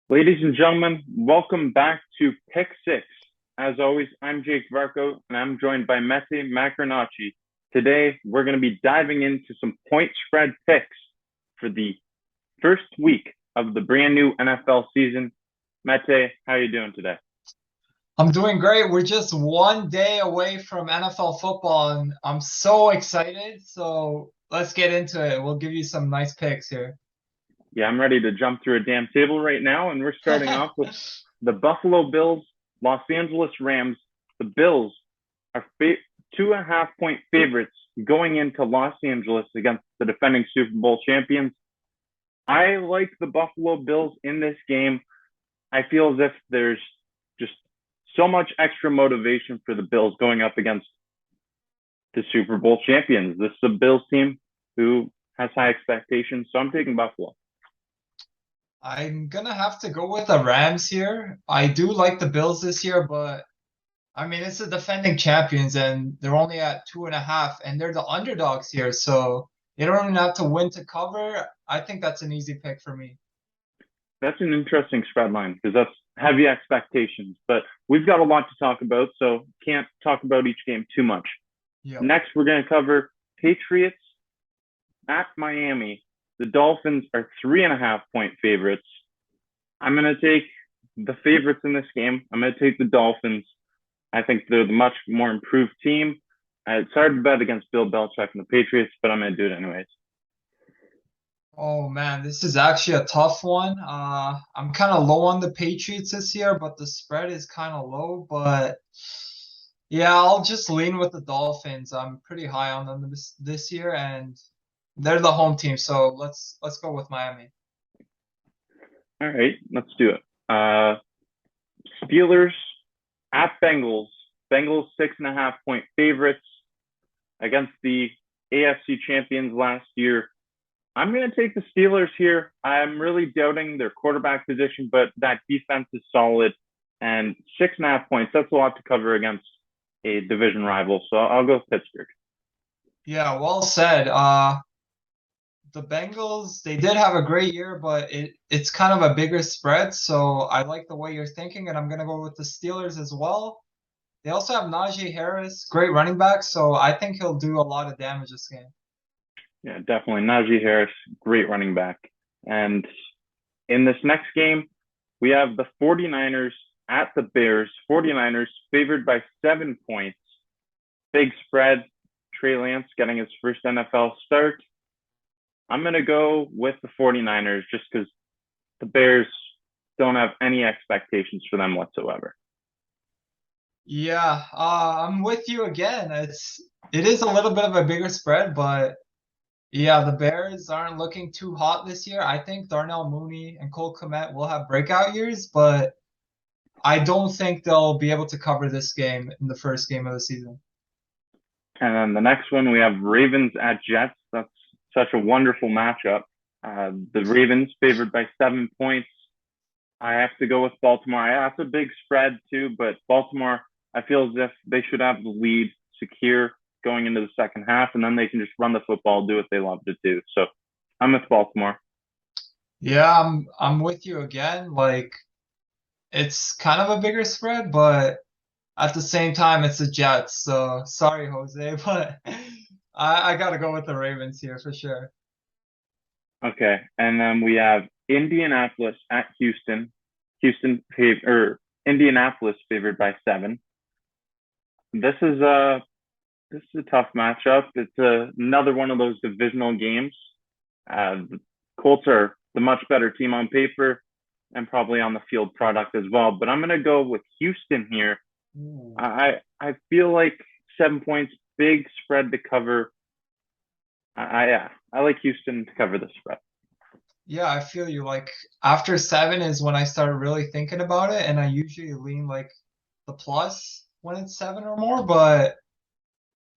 Ladies and gentlemen, welcome back to Pick Six. As always, I'm Jake Varcoe, and I'm joined by Mete Makarnaci. Today, we're going to be diving into some point spread picks for the first week of the brand new NFL season. Mete, how are you doing today? I'm doing great. We're just one day away from NFL football, and I'm so excited. So let's get into it. We'll give you some nice picks here. Yeah, I'm ready to jump through a damn table right now, and we're starting off with the Buffalo Bills, Los Angeles Rams. The Bills are 2.5 point favorites going into Los Angeles against the defending Super Bowl champions. I like the Buffalo Bills in this game. I feel as if there's just so much extra motivation for the Bills going up against the Super Bowl champions. This is a Bills team who has high expectations, so I'm taking Buffalo. I'm gonna have to go with the Rams here. I do like the Bills this year, but I mean it's the defending champions, and they're only at 2.5, and they're the underdogs here, so they don't even have to win to cover. I think that's an easy pick for me. That's an interesting spread line because that's heavy expectations, but we've got a lot to talk about, so can't talk about each game too much. Yep. Next, we're going to cover Patriots at Miami. The Dolphins are 3.5 point favorites. I'm going to take the favorites in this game. I'm going to take the Dolphins. I think they're the much more improved team. It's hard to bet against Bill Belichick and the Patriots, but I'm going to do it anyways. Oh man, this is actually a tough one. I'm kind of low on the Patriots this year, but the spread is kind of low. But yeah, I'll just lean with the Dolphins. I'm pretty high on them this year, and they're the home team. So let's go with Miami. All right, let's do it. Steelers at Bengals. Bengals 6.5 point favorites against the AFC champions last year. I'm going to take the Steelers here. I'm really doubting their quarterback position, but that defense is solid. And 6.5 points, that's a lot to cover against a division rival. So I'll go with Pittsburgh. Yeah, well said. The Bengals, they did have a great year, but it's kind of a bigger spread. So I like the way you're thinking, and I'm gonna go with the Steelers as well. They also have Najee Harris, great running back, so I think he'll do a lot of damage this game. Yeah, definitely. Najee Harris, great running back. And in this next game, we have the 49ers at the Bears. 49ers favored by 7 points. Big spread. Trey Lance getting his first NFL start. I'm going to go with the 49ers just because the Bears don't have any expectations for them whatsoever. Yeah, I'm with you again. it is a little bit of a bigger spread, but yeah, the Bears aren't looking too hot this year. I think Darnell Mooney and Cole Kmet will have breakout years, but I don't think they'll be able to cover this game in the first game of the season. And then the next one, we have Ravens at Jets. That's such a wonderful matchup. The Ravens favored by 7 points. I have to go with Baltimore. That's a big spread too, but Baltimore, I feel as if they should have the lead secure going into the second half, and then they can just run the football, do what they love to do. So I'm with Baltimore. Yeah, I'm with you again. Like it's kind of a bigger spread, but at the same time, it's the Jets. So sorry, Jose, but I gotta go with the Ravens here for sure. Okay, and then we have Indianapolis at Houston. Indianapolis favored by 7. This is a this is a tough matchup. It's another one of those divisional games. The Colts are the much better team on paper and probably on the field product as well. But I'm going to go with Houston here. Ooh. I feel like 7 points, big spread to cover. I like Houston to cover the spread. Yeah, I feel you. Like after 7 is when I started really thinking about it, and I usually lean like the plus when it's 7 or more, but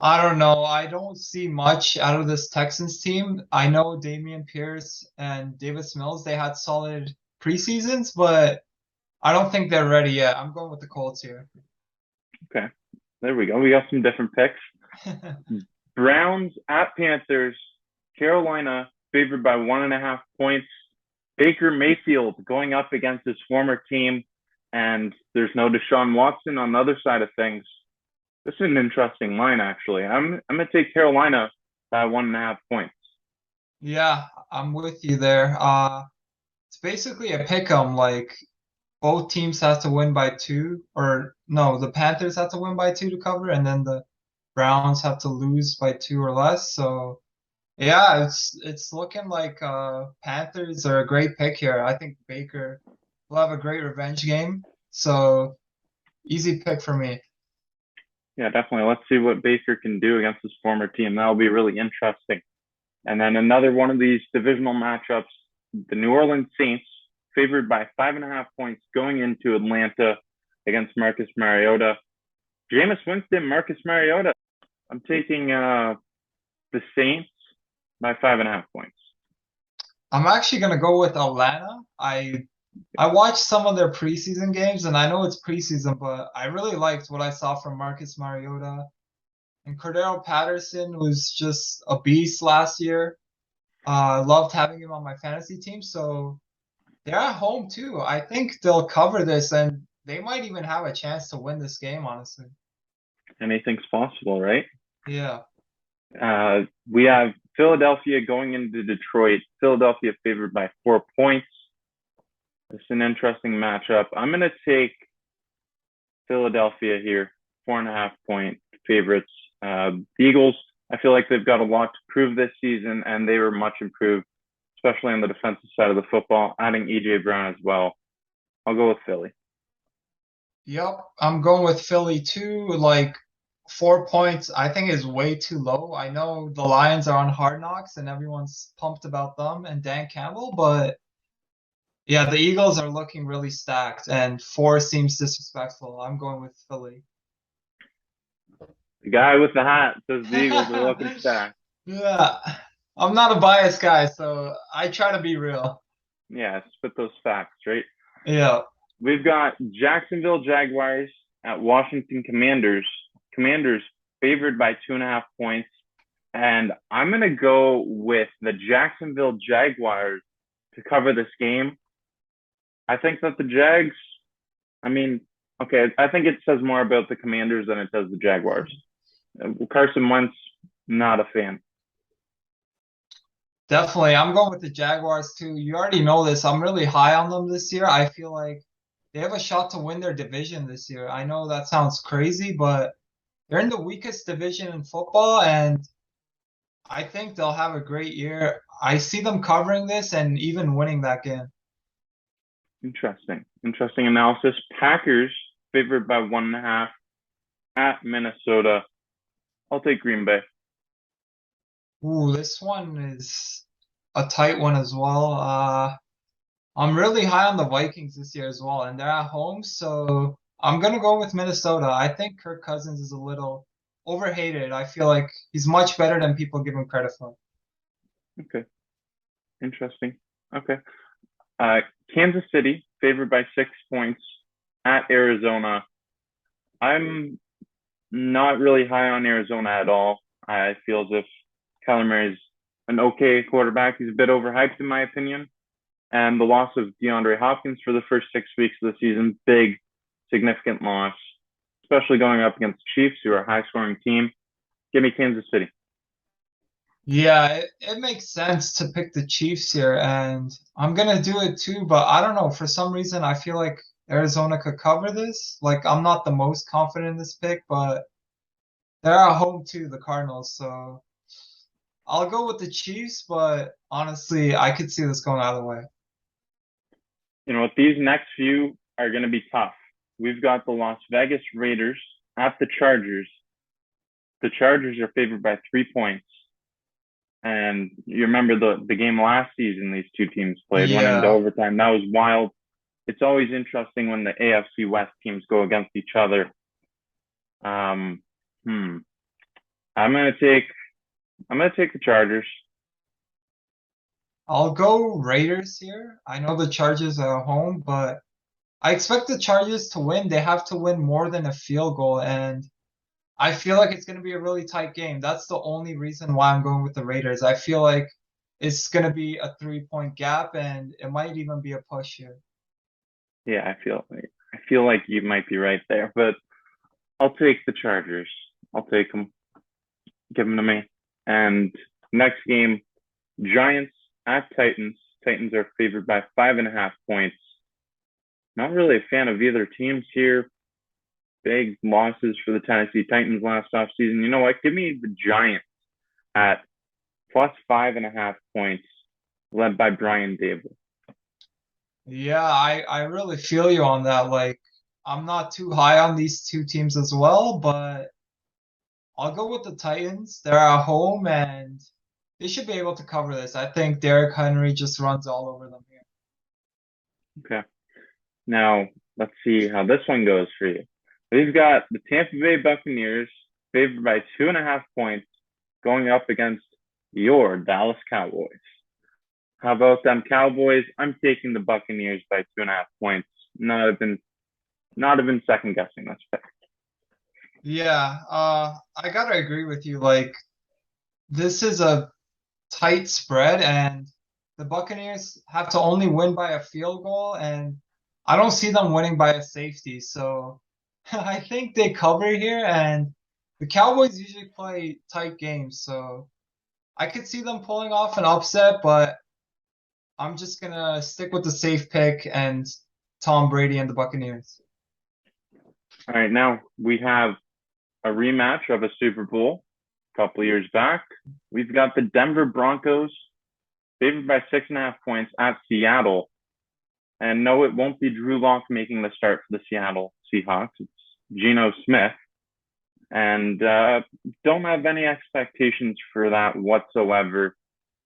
I don't know. I don't see much out of this Texans team. I know Damian Pierce and Davis Mills, they had solid preseasons, but I don't think they're ready yet. I'm going with the Colts here. Okay, there we go. We got some different picks. Browns at Panthers. Carolina favored by 1.5 points. Baker Mayfield going up against his former team, and there's no Deshaun Watson on the other side of things. This is an interesting line, actually. I'm gonna take Carolina by 1.5 points. Yeah, I'm with you there. It's basically a pick 'em. Like both teams have to win by two, or no, the Panthers have to win by two to cover, and then the Browns have to lose by two or less. So yeah, it's looking like Panthers are a great pick here. I think Baker will have a great revenge game. So easy pick for me. Yeah, definitely. Let's see what Baker can do against his former team. That'll be really interesting. And then another one of these divisional matchups, the New Orleans Saints, favored by 5.5 points going into Atlanta against Marcus Mariota. Jameis Winston, Marcus Mariota. I'm taking the Saints by 5.5 points. I'm actually gonna go with Atlanta. I watched some of their preseason games, and I know it's preseason, but I really liked what I saw from Marcus Mariota. And Cordero Patterson was just a beast last year. I loved having him on my fantasy team. So they're at home too. I think they'll cover this, and they might even have a chance to win this game, honestly. Anything's possible, right? Yeah. We have Philadelphia going into Detroit. Philadelphia favored by 4 points. It's an interesting matchup. I'm going to take Philadelphia here, 4.5 point favorites. The Eagles, I feel like they've got a lot to prove this season, and they were much improved, especially on the defensive side of the football, adding E.J. Brown as well. I'll go with Philly. Yep. I'm going with Philly too. Like 4 points, I think is way too low. I know the Lions are on Hard Knocks and everyone's pumped about them and Dan Campbell, but yeah, the Eagles are looking really stacked, and four seems disrespectful. I'm going with Philly. The guy with the hat says the Eagles are looking stacked. Yeah, I'm not a biased guy, so I try to be real. Yeah, spit those facts, right? Yeah. We've got Jacksonville Jaguars at Washington Commanders. Commanders favored by 2.5 points. And I'm going to go with the Jacksonville Jaguars to cover this game. I think that the Jags, I mean, okay, I think it says more about the Commanders than it does the Jaguars. Carson Wentz, not a fan. Definitely. I'm going with the Jaguars too. You already know this. I'm really high on them this year. I feel like they have a shot to win their division this year. I know that sounds crazy, but they're in the weakest division in football, and I think they'll have a great year. I see them covering this and even winning that game. Interesting. Interesting analysis. Packers favored by 1.5 at Minnesota. I'll take Green Bay. Ooh, this one is a tight one as well. I'm really high on the Vikings this year as well, and they're at home, so I'm gonna go with Minnesota. I think Kirk Cousins is a little overhated. I feel like he's much better than people give him credit for. Okay. Interesting. Okay. Kansas City favored by 6 points at Arizona. I'm not really high on Arizona at all. I feel as if Kyler Murray's an okay quarterback. He's a bit overhyped in my opinion. And the loss of DeAndre Hopkins for the first 6 weeks of the season, big, significant loss, especially going up against the Chiefs, who are a high-scoring team. Give me Kansas City. Yeah, it makes sense to pick the Chiefs here, and I'm gonna do it too, but I don't know. For some reason, I feel like Arizona could cover this. Like, I'm not the most confident in this pick, but they're at home too, the Cardinals, so I'll go with the Chiefs, but honestly, I could see this going either way. You know what? These next few are going to be tough. We've got the Las Vegas Raiders at the Chargers. The Chargers are favored by 3 points. And you remember the game last season these two teams played, went into Yeah. overtime. That was wild. It's always interesting when the AFC West teams go against each other. Um, hmm. I'm gonna take the Chargers. I'll go Raiders here. I know the Chargers are at home, but I expect the Chargers to win. They have to win more than a field goal, and I feel like it's going to be a really tight game. That's the only reason why I'm going with the Raiders. I feel like it's gonna be a 3-point gap, and it might even be a push here. Yeah, I feel like you might be right there, but I'll take the Chargers. I'll take them. Give them to me. And next game, Giants at Titans. Titans are favored by 5.5 points. Not really a fan of either teams here. Big losses for the Tennessee Titans last offseason. You know what? Give me the Giants at plus 5.5 points, led by Brian Dable. Yeah, I really feel you on that. Like, I'm not too high on these two teams as well, but I'll go with the Titans. They're at home and they should be able to cover this. I think Derrick Henry just runs all over them here. Okay. Now, let's see how this one goes for you. We've got the Tampa Bay Buccaneers favored by 2.5 points going up against your Dallas Cowboys. How about them Cowboys? I'm taking the Buccaneers by 2.5 points. Not even second guessing this pick. Yeah, I gotta agree with you. Like, this is a tight spread, and the Buccaneers have to only win by a field goal, and I don't see them winning by a safety. So I think they cover here, and the Cowboys usually play tight games, so I could see them pulling off an upset, but I'm just gonna stick with the safe pick and Tom Brady and the Buccaneers. All right, now we have a rematch of a Super Bowl a couple of years back. We've got the Denver Broncos favored by 6.5 points at Seattle. And no, it won't be Drew Lock making the start for the Seattle Seahawks. It's Geno Smith. And don't have any expectations for that whatsoever.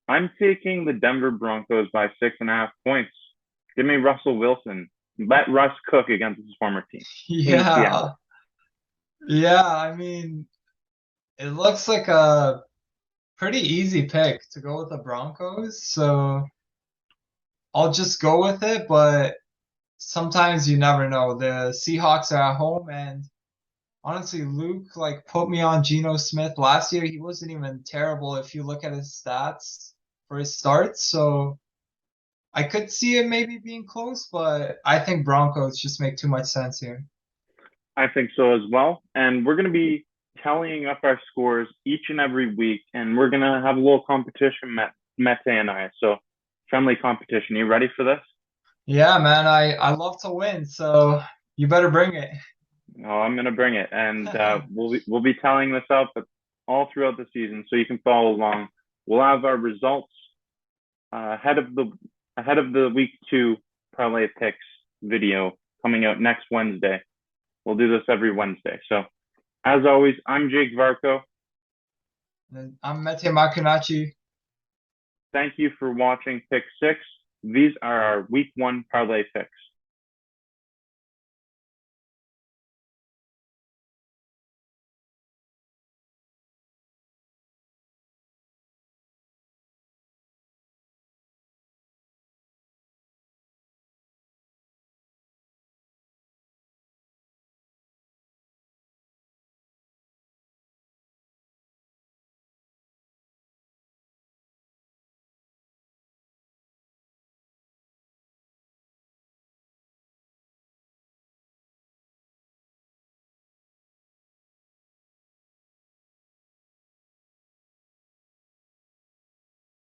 I'm taking the Denver Broncos by 6.5 points. Give me Russell Wilson. Let Russ cook against his former team in Yeah, Seattle. yeah, I mean, it looks like a pretty easy pick to go with the Broncos, so I'll just go with it, but sometimes you never know. The Seahawks are at home, and honestly, Luke like put me on Geno Smith last year. He wasn't even terrible if you look at his stats for his starts. So I could see it maybe being close, but I think Broncos just make too much sense here. I think so as well. And we're going to be tallying up our scores each and every week. And we're going to have a little competition, Mete and I. So, friendly competition. You ready for this? Yeah, man, I love to win, so you better bring it. Oh, I'm going to bring it. And we'll be tallying this up all throughout the season so you can follow along. We'll have our results ahead of the week 2 parlay picks video coming out next Wednesday. We'll do this every Wednesday. So, as always, I'm Jake Varcoe. And I'm Mete Makarnaci. Thank you for watching Pick 6. These are our week 1 parlay picks.